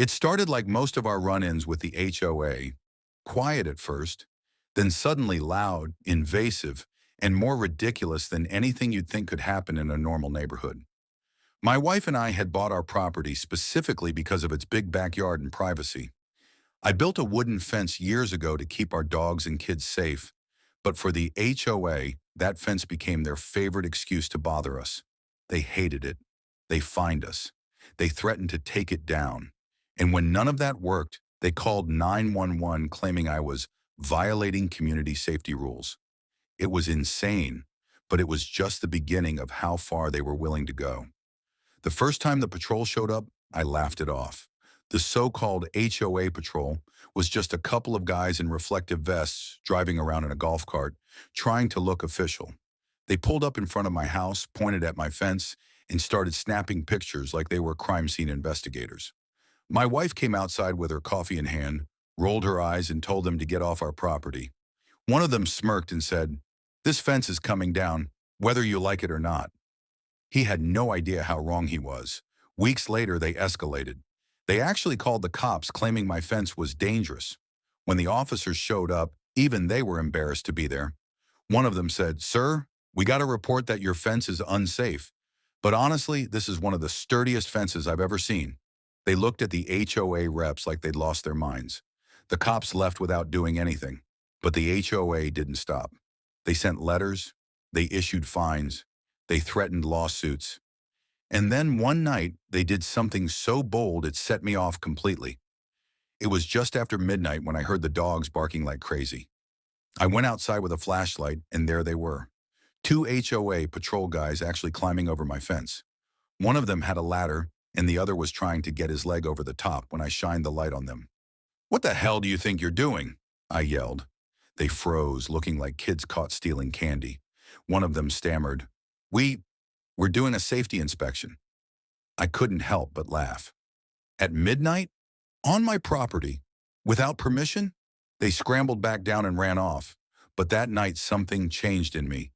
It started like most of our run-ins with the HOA, quiet at first, then suddenly loud, invasive, and more ridiculous than anything you'd think could happen in a normal neighborhood. My wife and I had bought our property specifically because of its big backyard and privacy. I built a wooden fence years ago to keep our dogs and kids safe, but for the HOA, that fence became their favorite excuse to bother us. They hated it. They fined us. They threatened to take it down. And when none of that worked, they called 911 claiming I was violating community safety rules. It was insane, but it was just the beginning of how far they were willing to go. The first time the patrol showed up, I laughed it off. The so-called HOA patrol was just a couple of guys in reflective vests driving around in a golf cart, trying to look official. They pulled up in front of my house, pointed at my fence, and started snapping pictures like they were crime scene investigators. My wife came outside with her coffee in hand, rolled her eyes, and told them to get off our property. One of them smirked and said, "This fence is coming down, whether you like it or not." He had no idea how wrong he was. Weeks later, they escalated. They actually called the cops, claiming my fence was dangerous. When the officers showed up, even they were embarrassed to be there. One of them said, "Sir, we got a report that your fence is unsafe. But honestly, this is one of the sturdiest fences I've ever seen." They looked at the HOA reps like they'd lost their minds. The cops left without doing anything, but the HOA didn't stop. They sent letters, they issued fines, they threatened lawsuits. And then one night, they did something so bold it set me off completely. It was just after midnight when I heard the dogs barking like crazy. I went outside with a flashlight, and there they were. Two HOA patrol guys actually climbing over my fence. One of them had a ladder, and the other was trying to get his leg over the top when I shined the light on them. "What the hell do you think you're doing?" I yelled. They froze, looking like kids caught stealing candy. One of them stammered, We're doing a safety inspection." I couldn't help but laugh. At midnight? On my property? Without permission? They scrambled back down and ran off. But that night something changed in me.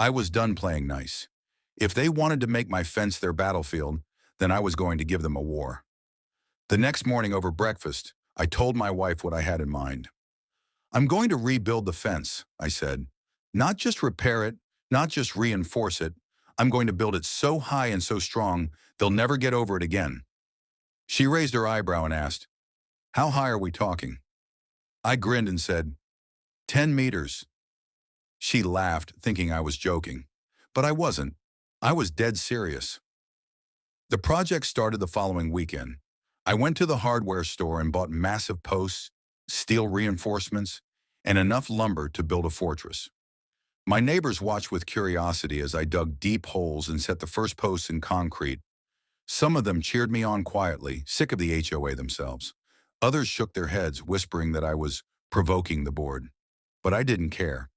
I was done playing nice. If they wanted to make my fence their battlefield, then I was going to give them a war. The next morning over breakfast, I told my wife what I had in mind. "I'm going to rebuild the fence," I said. "Not just repair it, not just reinforce it. I'm going to build it so high and so strong, they'll never get over it again." She raised her eyebrow and asked, "How high are we talking?" I grinned and said, 10 meters. She laughed, thinking I was joking. But I wasn't. I was dead serious. The project started the following weekend. I went to the hardware store and bought massive posts, steel reinforcements, and enough lumber to build a fortress. My neighbors watched with curiosity as I dug deep holes and set the first posts in concrete. Some of them cheered me on quietly, sick of the HOA themselves. Others shook their heads, whispering that I was provoking the board. But I didn't care.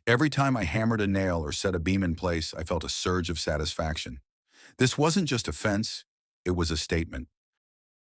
Every time I hammered a nail or set a beam in place, I felt a surge of satisfaction. This wasn't just a fence, it was a statement.